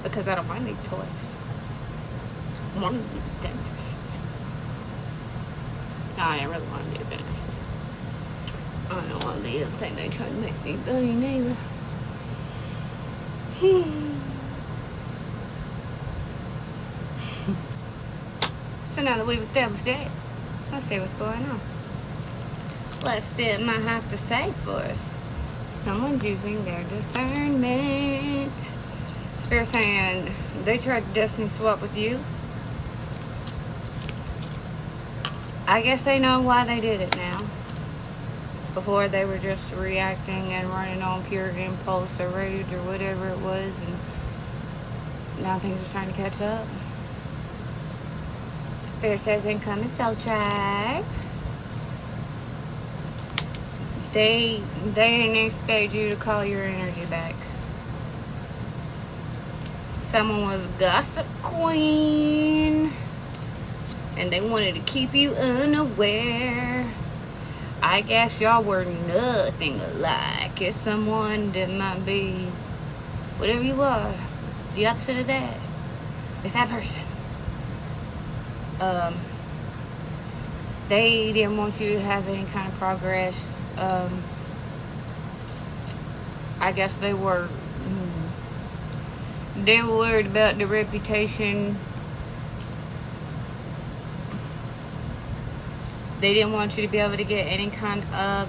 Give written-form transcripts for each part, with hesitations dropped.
because I don't want any toys. I want to be a dentist. No, I didn't really want to be a dentist. I don't want to be the thing they try to make me be neither. So now that we've established that, let's see what's going on. What Spirit might have to say for us. Someone's using their discernment. Spirit saying they tried to destiny swap with you. I guess they know why they did it now. Before they were just reacting and running on pure impulse or rage or whatever it was, and now things are starting to catch up. Spirit says incoming soul tribe. They didn't expect you to call your energy back. Someone was a gossip queen, and they wanted to keep you unaware. I guess y'all were nothing alike. It's someone that might be whatever you are, the opposite of that. It's that person. They didn't want you to have any kind of progress. I guess they were worried about the reputation. They didn't want you to be able to get any kind of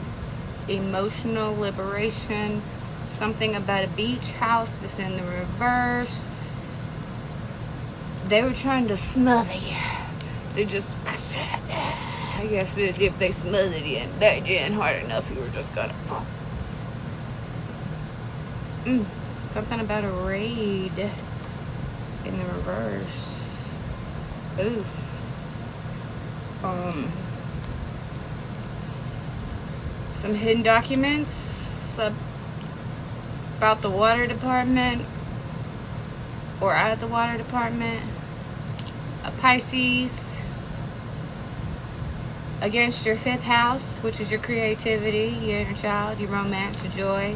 emotional liberation. Something about a beach house that's in the reverse. They were trying to smother you. They just, I guess if they smothered you and backed you in hard enough, you were just gonna. Something about a raid in the reverse. Oof. Some hidden documents about the water department or at the water department. A Pisces against your 5th house, which is your creativity, your inner child, your romance, your joy.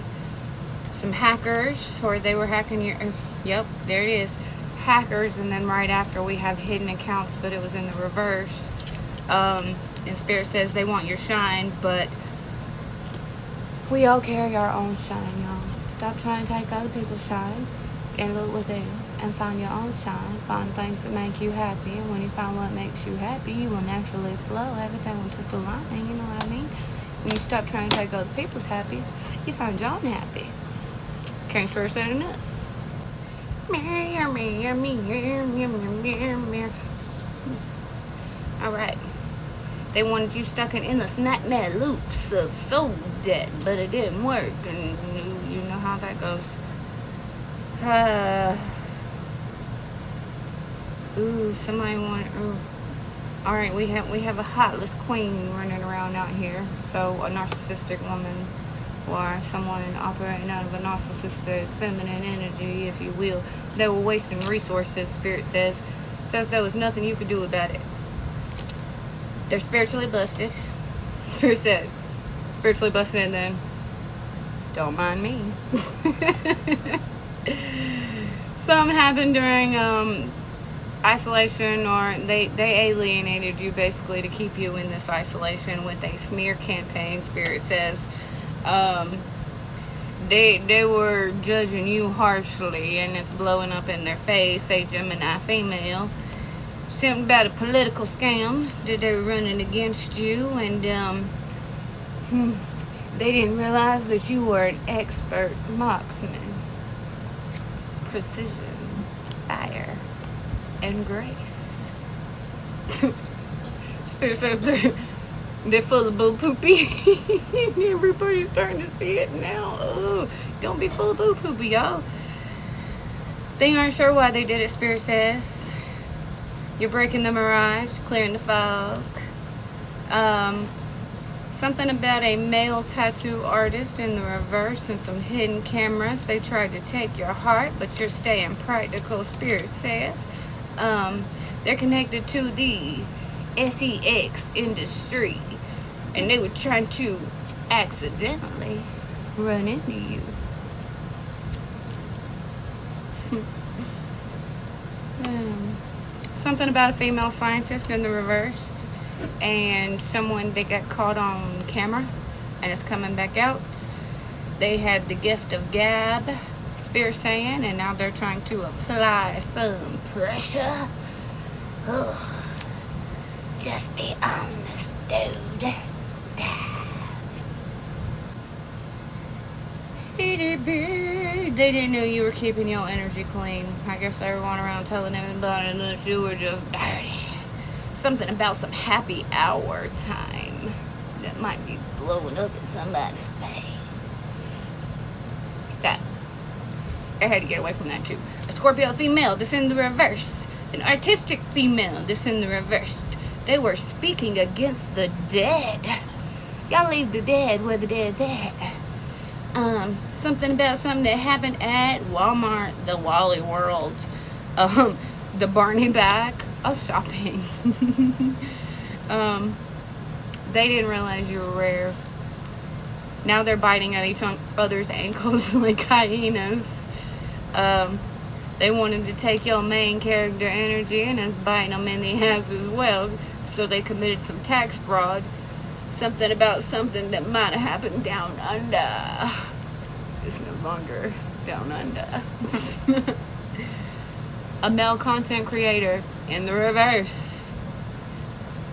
Some hackers, or they were hacking your, yep, there it is, hackers. And then right after we have hidden accounts, but it was in the reverse. And Spirit says they want your shine, but we all carry our own shine, y'all. Stop trying to take other people's shines and look within and find your own shine. Find things that make you happy, and when you find what makes you happy, you will naturally flow. Everything will just align, you know what I mean? When you stop trying to take other people's happies, you find your own happy. Can't stress that enough. Alright. They wanted you stuck in endless nightmare loops of soul debt, but it didn't work, and you know how that goes. Somebody want. All right, we have a heartless queen running around out here. So a narcissistic woman, or someone operating out of a narcissistic feminine energy, if you will. They were wasting resources. Spirit says there was nothing you could do about it. They're spiritually busted. Spirit said, spiritually busted, and then don't mind me. Something happened during isolation, or they alienated you basically to keep you in this isolation with a smear campaign. Spirit says they were judging you harshly, and it's blowing up in their face. A Gemini female. Something about a political scam that they were running against you, and they didn't realize that you were an expert marksman. Precision, fire, and grace. Spirit says they're full of boo poopy. Everybody's starting to see it now. Oh, don't be full of boo poopy, y'all. They aren't sure why they did it. Spirit says you're breaking the mirage, clearing the fog. Something about a male tattoo artist in the reverse and some hidden cameras. They tried to take your heart, but you're staying practical. Spirit says they're connected to the sex industry, and they were trying to accidentally run into you. something about a female scientist in the reverse, and someone they got caught on camera, and it's coming back out. They had the gift of gab, Spirit saying, and now they're trying to apply some pressure. Oh, just be honest, dude. They didn't know you were keeping your energy clean. I guess they were going around telling everybody that you were just dirty. Something about some happy hour time that might be blowing up in somebody's face. Stop. I had to get away from that too. A Scorpio female, this in the reverse. An artistic female, this in the reverse. They were speaking against the dead. Y'all leave the dead where the dead's at. Something about something that happened at Walmart, the Wally World, the Barney back of shopping. They didn't realize you were rare. Now they're biting at each other's ankles like hyenas. They wanted to take your main character energy and is biting them in the ass as well. So they committed some tax fraud. Something about something that might have happened down under. It's no longer down under. A male content creator in the reverse.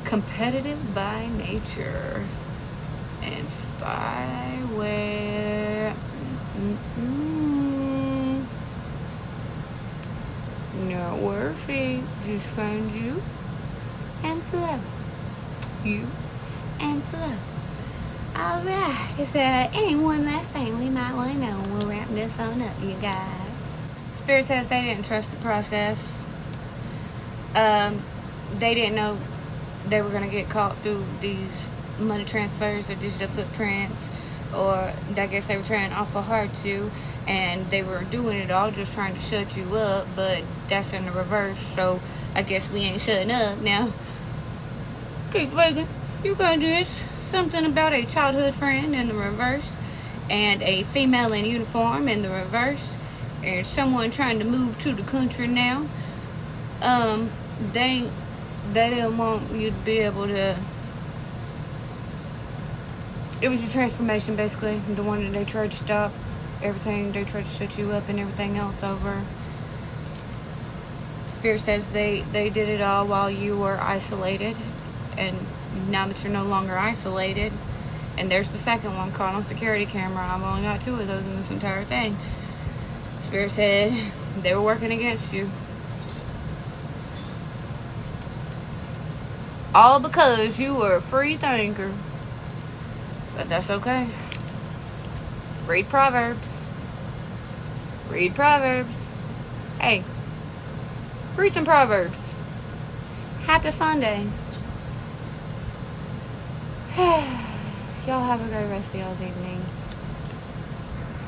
Competitive by nature. And spyware. Not worthy. Just find you and flow. You and flow. Alright, is there any one last thing we might want to know when we'll wrap this on up, you guys? Spirit says they didn't trust the process. They didn't know they were going to get caught through these money transfers or digital footprints, or I guess they were trying awful hard to, and they were doing it all just trying to shut you up, but that's in the reverse, so I guess we ain't shutting up now. Keith Reagan, you got this. Something about a childhood friend in the reverse, and a female in uniform in the reverse, and someone trying to move to the country now. They didn't want you to be able to. It was your transformation, basically, the one that they tried to stop everything. They tried to shut you up and everything else over. Spirit says they did it all while you were isolated, and now that you're no longer isolated, and there's the second one caught on security camera. I've only got 2 of those in this entire thing. Spirit said they were working against you. All because you were a free thinker. But that's okay. Read Proverbs. Read Proverbs. Hey, read some Proverbs. Happy Sunday. Y'all have a great rest of y'all's evening.